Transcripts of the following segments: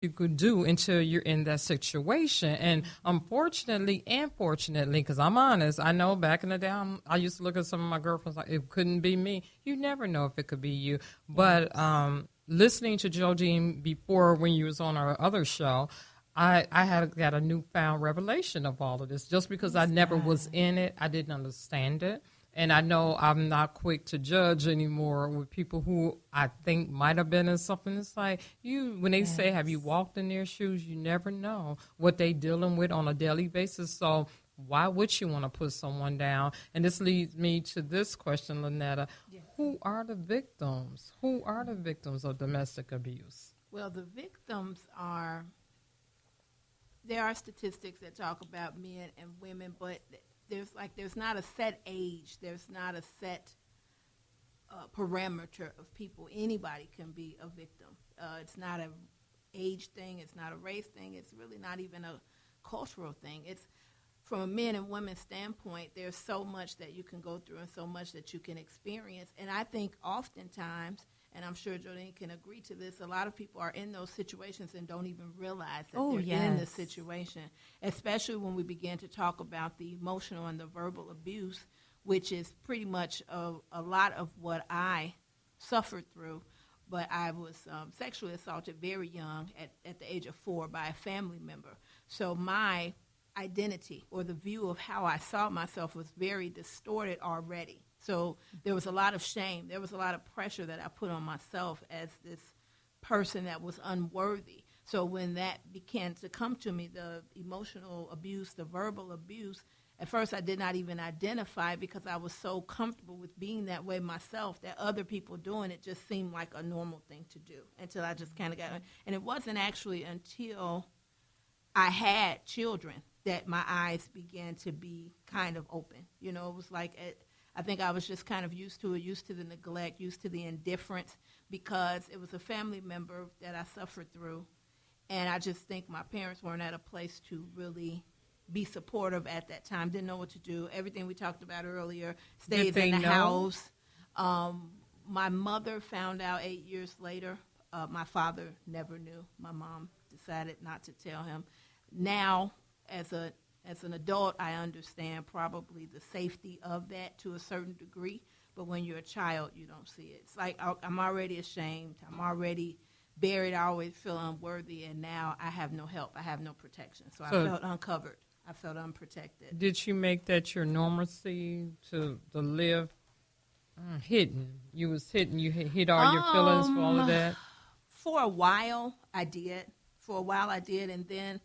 you could do until you're in that situation. And unfortunately and fortunately, because I'm honest, I know back in the day, I used to look at some of my girlfriends like, it couldn't be me. You never know if it could be you. But listening to Jodine before when you was on our other show, I had got a newfound revelation of all of this. Just because I never was in it, I didn't understand it. And I know I'm not quick to judge anymore with people who I think might have been in something. It's like when they say, have you walked in their shoes? You never know what they dealing with on a daily basis. So why would you want to put someone down? And this leads me to this question, Lynetta. Yes. Who are the victims? Who are the victims of domestic abuse? Well, the victims there are statistics that talk about men and women, but there's not a set age. There's not a set parameter of people. Anybody can be a victim. It's not a age thing. It's not a race thing. It's really not even a cultural thing. It's from a men and women standpoint, there's so much that you can go through and so much that you can experience. And I think oftentimes, and I'm sure Jodine can agree to this, a lot of people are in those situations and don't even realize that they're in the situation, especially when we begin to talk about the emotional and the verbal abuse, which is pretty much a lot of what I suffered through. But I was sexually assaulted very young at the age of 4 by a family member. So my identity or the view of how I saw myself was very distorted already. So there was a lot of shame. There was a lot of pressure that I put on myself as this person that was unworthy. So when that began to come to me, the emotional abuse, the verbal abuse, at first I did not even identify because I was so comfortable with being that way myself that other people doing it just seemed like a normal thing to do until I just kind of got, and it wasn't actually until I had children that my eyes began to be kind of open. You know, it was like I think I was just kind of used to it, used to the neglect, used to the indifference, because it was a family member that I suffered through. And I just think my parents weren't at a place to really be supportive at that time, didn't know what to do. Everything we talked about earlier stays in the house. My mother found out 8 years later. My father never knew. My mom decided not to tell him. Now, as an adult, I understand probably the safety of that to a certain degree, but when you're a child, you don't see it. It's like I'm already ashamed. I'm already buried. I always feel unworthy, and now I have no help. I have no protection. So I felt uncovered. I felt unprotected. Did you make that your normalcy to live hidden? You was hidden. You hid all your feelings for all of that? For a while, I did. And then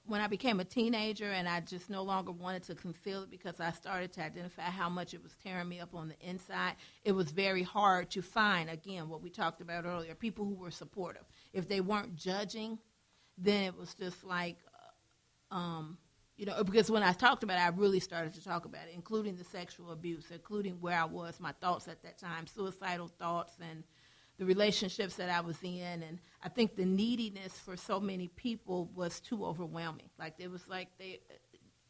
when I became a teenager and I just no longer wanted to conceal it because I started to identify how much it was tearing me up on the inside, it was very hard to find, again, what we talked about earlier, people who were supportive. If they weren't judging, then it was just like, because when I talked about it, I really started to talk about it, including the sexual abuse, including where I was, my thoughts at that time, suicidal thoughts, and the relationships that I was in. And I think the neediness for so many people was too overwhelming. Like, it was like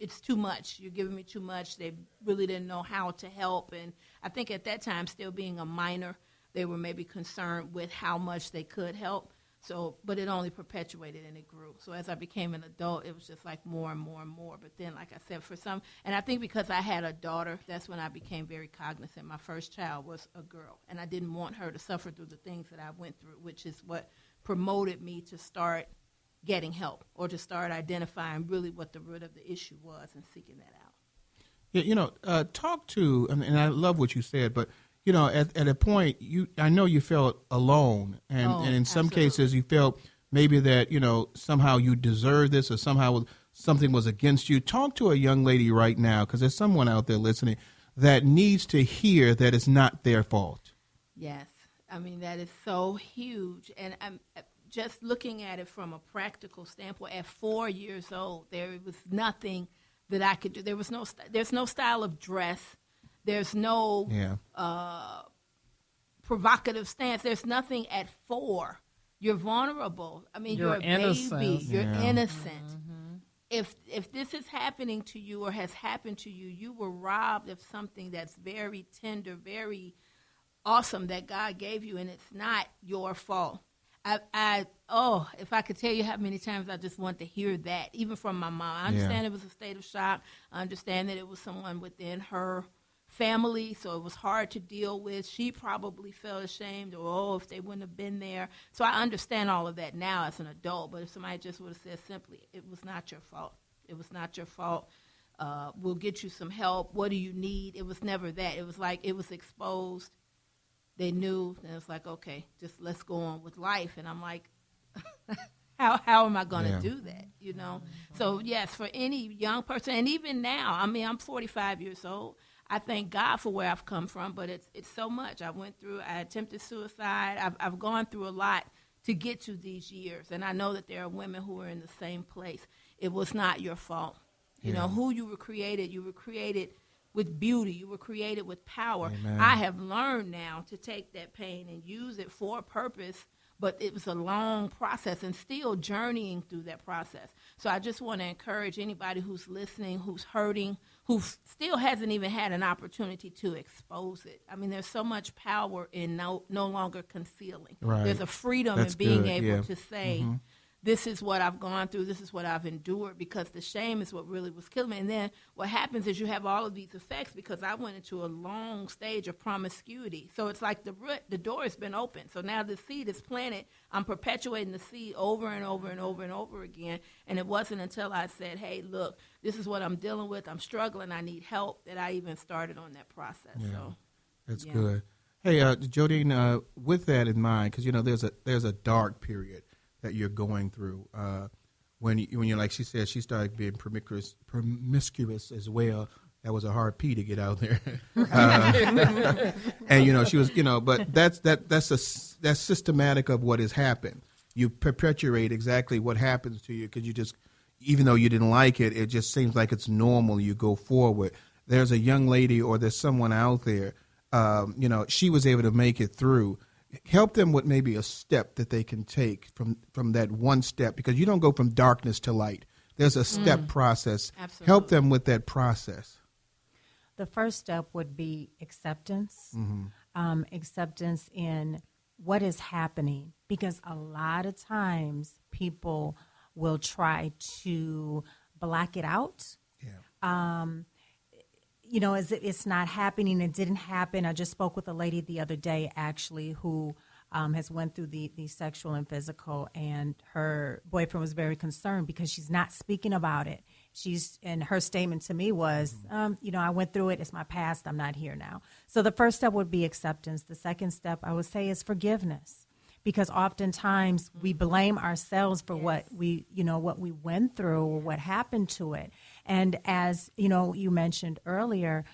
it's too much. You're giving me too much. They really didn't know how to help. And I think at that time, still being a minor, they were maybe concerned with how much they could help. So, but it only perpetuated and it grew. So as I became an adult, it was just like more and more and more. But then, like I said, and I think because I had a daughter, that's when I became very cognizant. My first child was a girl, and I didn't want her to suffer through the things that I went through, which is what promoted me to start getting help or to start identifying really what the root of the issue was and seeking that out. Yeah, talk to, and I love what you said, but at a point, I know you felt alone, and in some cases you felt maybe that, somehow you deserve this or somehow something was against you. Talk to a young lady right now, because there's someone out there listening that needs to hear that it's not their fault. Yes. I mean, that is so huge. And I'm just looking at it from a practical standpoint. At 4 years old, there was nothing that I could do. There's no style of dress. There's no provocative stance. There's nothing at 4. You're vulnerable. I mean, you're a baby. You're innocent. Mm-hmm. If this is happening to you or has happened to you, you were robbed of something that's very tender, very awesome that God gave you, and it's not your fault. If I could tell you how many times I just want to hear that, even from my mom. I understand it was a state of shock. I understand that it was someone within her family, so it was hard to deal with. She probably felt ashamed, or if they wouldn't have been there. So I understand all of that now as an adult, but if somebody just would have said simply, it was not your fault. It was not your fault. We'll get you some help. What do you need? It was never that. It was like it was exposed. They knew, and it's like, okay, just let's go on with life. And I'm like, how am I going to do that, you know? So, yes, for any young person, and even now, I mean, I'm 45 years old. I thank God for where I've come from, but it's so much. I attempted suicide. I've gone through a lot to get to these years, and I know that there are women who are in the same place. It was not your fault. You know, who you were created with beauty. You were created with power. Amen. I have learned now to take that pain and use it for a purpose, but it was a long process and still journeying through that process. So I just want to encourage anybody who's listening, who's hurting, who still hasn't even had an opportunity to expose it. I mean, there's so much power in no longer concealing. Right. There's a freedom in being able to say, this is what I've gone through, this is what I've endured, because the shame is what really was killing me. And then what happens is you have all of these effects, because I went into a long stage of promiscuity. So it's like the door has been opened. So now the seed is planted. I'm perpetuating the seed over and over and over and over again. And it wasn't until I said, hey, look, this is what I'm dealing with. I'm struggling. I need help, that I even started on that process. Yeah. So That's good. Hey, Jodine, with that in mind, because, you know, there's a dark period that you're going through when you're, like she said, she started being promiscuous as well. That was a hard P to get out there. And, you know, she was, you know, but that's systematic of what has happened. You perpetuate exactly what happens to you, because you just, even though you didn't like it, it just seems like it's normal. You go forward. There's a young lady, or there's someone out there, you know, she was able to make it through. Help them with maybe a step that they can take from that one step, because you don't go from darkness to light. There's a step process. Absolutely. Help them with that process. The first step would be acceptance, acceptance in what is happening, because a lot of times people will try to block it out. Yeah. You know, as it's not happening, it didn't happen. I just spoke with a lady the other day, actually, who has went through the sexual and physical, and her boyfriend was very concerned because she's not speaking about it. And her statement to me was, you know, I went through it. It's my past. I'm not here now. So the first step would be acceptance. The second step, I would say, is forgiveness. Because oftentimes we blame ourselves for what we went through or what happened to it. And as, you know, you mentioned earlier,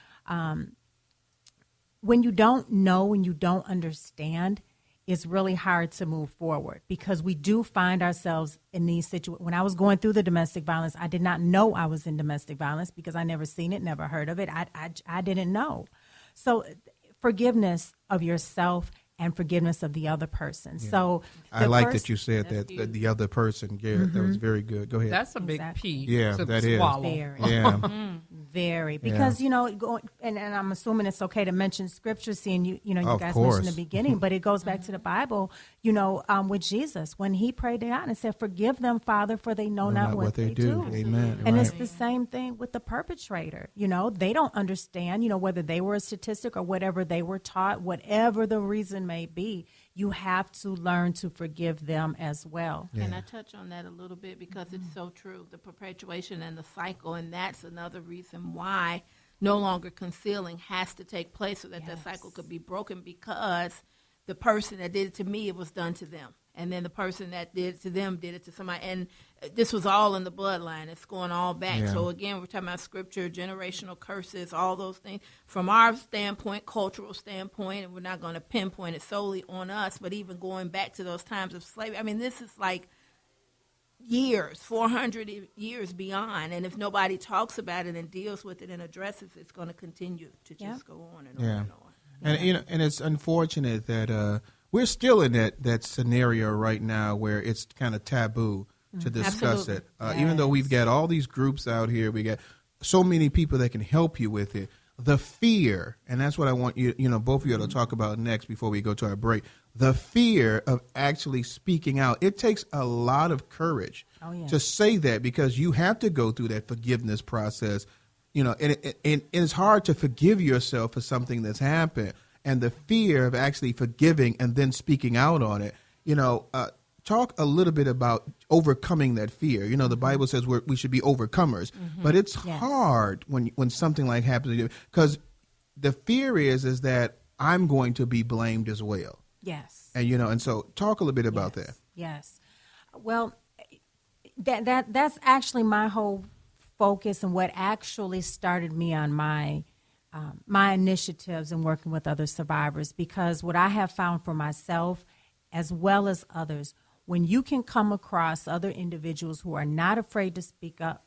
when you don't know, when you don't understand, it's really hard to move forward, because we do find ourselves in these situations. When I was going through the domestic violence, I did not know I was in domestic violence, because I never seen it, never heard of it. I didn't know. So forgiveness of yourself and forgiveness of the other person. Yeah. So I like that you said that the other person, Garrett. That was very good. Go ahead. That's a big P. Yeah, to that swallow. is. Very. Yeah. Very. Because, you know, and I'm assuming it's okay to mention scripture, seeing you guys mentioned in the beginning, but it goes back to the Bible, you know, with Jesus, when he prayed to God and said, forgive them, Father, for they know not what they do. Amen. And right. it's the same thing with the perpetrator. You know, they don't understand, you know, whether they were a statistic or whatever they were taught, whatever the reason may be, you have to learn to forgive them as well. Can I touch on that a little bit, because it's so true, the perpetuation and the cycle, and that's another reason why no longer concealing has to take place, so that that cycle could be broken, because the person that did it to me, it was done to them. And then the person that did it to them did it to somebody. And this was all in the bloodline. It's going all back. Yeah. So, again, we're talking about scripture, generational curses, all those things. From our standpoint, cultural standpoint, and we're not going to pinpoint it solely on us, but even going back to those times of slavery. I mean, this is like years, 400 years beyond. And if nobody talks about it and deals with it and addresses it, it's going to continue to just go on and on and on. And, you know, and it's unfortunate that we're still in that scenario right now where it's kind of taboo to discuss it. Even though we've got all these groups out here, we got so many people that can help you with it. The fear, and that's what I want you know, both of you to talk about next before we go to our break. the fear of actually speaking out. It takes a lot of courage to say that, because you have to go through that forgiveness process, and it's hard to forgive yourself for something that's happened, and the fear of actually forgiving and then speaking out on it. Talk a little bit about overcoming that fear. The Bible says we should be overcomers, but it's hard when something like happens to you, because the fear is that I'm going to be blamed as well. Yes. And so talk a little bit about that. Yes. Well, that's actually my whole focus, and what actually started me on my initiatives and working with other survivors, because what I have found for myself as well as others, when you can come across other individuals who are not afraid to speak up,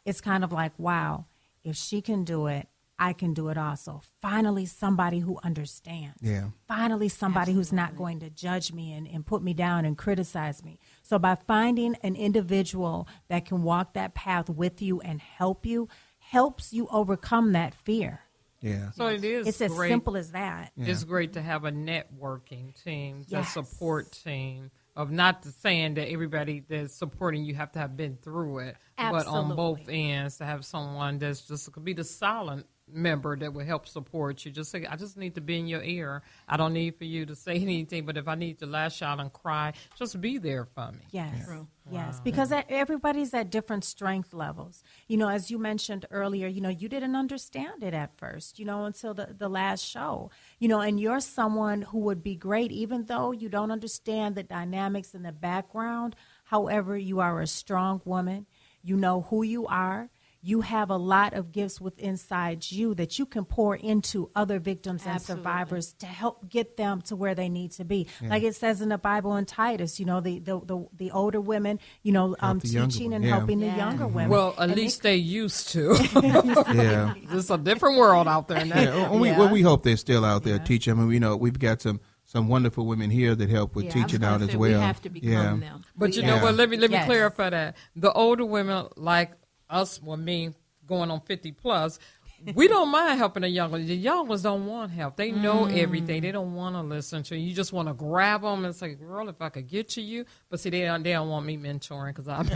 it's kind of like, wow, if she can do it, I can do it also. Finally, somebody who understands. Yeah. Finally, somebody who's not going to judge me and put me down and criticize me. So by finding an individual that can walk that path with you and help you, helps you overcome that fear. Yeah. So it's as simple as that. Yeah. It's great to have a networking team, a support team, of not saying that everybody that's supporting you have to have been through it, but on both ends to have someone that's just could be the silent member that will help support you. Just say, I just need to be in your ear. I don't need for you to say anything, but if I need to lash out and cry, just be there for me. Yes. Yeah. Yes, because everybody's at different strength levels. As you mentioned earlier, you didn't understand it at first, until the last show, and you're someone who would be great, even though you don't understand the dynamics in the background. However, you are a strong woman. You know who you are. You have a lot of gifts within inside you that you can pour into other victims and survivors to help get them to where they need to be. Yeah. Like it says in the Bible in Titus, the older women, teaching and helping the younger women. Well, at least they used to. Yeah. It's a different world out there now. Yeah. We hope they're still out there teaching. I mean, we've got some wonderful women here that help with teaching out as well. We have to become them. But you know what? Let me clarify that. The older women, like us, me going on 50 plus, we don't mind helping the young ones. The young ones don't want help. They know everything. They don't want to listen to you. You just want to grab them and say, girl, if I could get to you. But see, they don't want me mentoring because I'm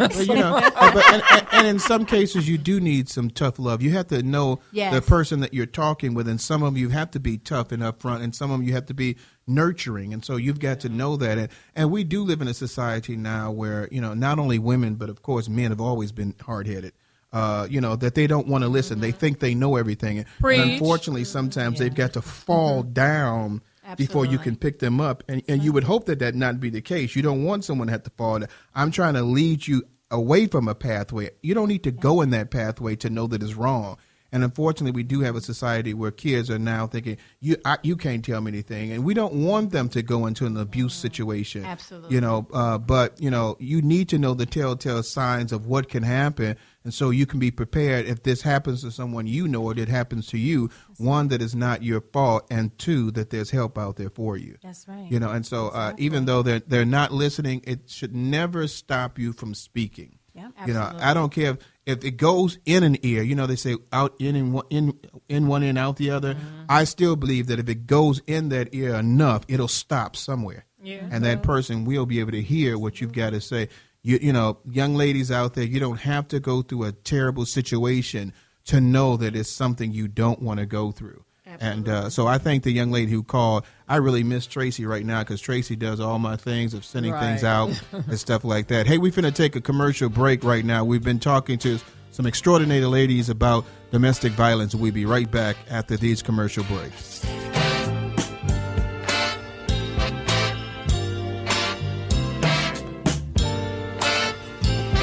and in some cases, you do need some tough love. You have to know the person that you're talking with, and some of them you have to be tough and upfront, and some of them you have to be nurturing. And so you've got to know that. And we do live in a society now where, not only women, but of course men have always been hard-headed. That they don't want to listen. They think they know everything. And unfortunately, sometimes they've got to fall down before you can pick them up. And you would hope that not be the case. You don't want someone to have to fall down. I'm trying to lead you away from a pathway. You don't need to go in that pathway to know that it's wrong. And unfortunately, we do have a society where kids are now thinking, you can't tell me anything. And we don't want them to go into an abuse situation. Absolutely. But you need to know the telltale signs of what can happen. And so you can be prepared if this happens to someone or it happens to you, one, that is not your fault, and two, that there's help out there for you. That's right. And so even though they're not listening, it should never stop you from speaking. Yeah, absolutely. I don't care if it goes in an ear. They say out in one ear, out the other. Mm-hmm. I still believe that if it goes in that ear enough, it'll stop somewhere. Yeah. And that person will be able to hear what you've got to say. Young ladies out there, you don't have to go through a terrible situation to know that it's something you don't want to go through. Absolutely. And so I thank the young lady who called. I really miss Tracy right now because Tracy does all my things of sending things out and stuff like that. Hey, we're finna take a commercial break right now. We've been talking to some extraordinary ladies about domestic violence. We'll be right back after these commercial breaks.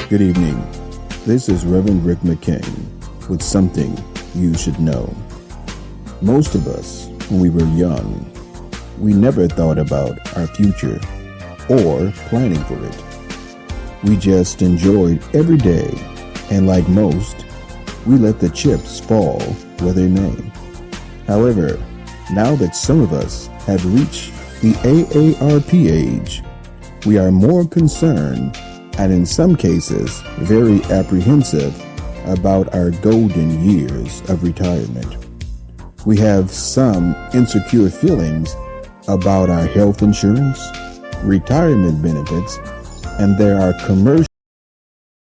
Good evening. This is Reverend Rick McCain with something you should know. Most of us, when we were young, we never thought about our future or planning for it. We just enjoyed every day, and like most, we let the chips fall where they may. However, now that some of us have reached the AARP age, we are more concerned and in some cases very apprehensive about our golden years of retirement. We have some insecure feelings about our health insurance, retirement benefits, and there are commercial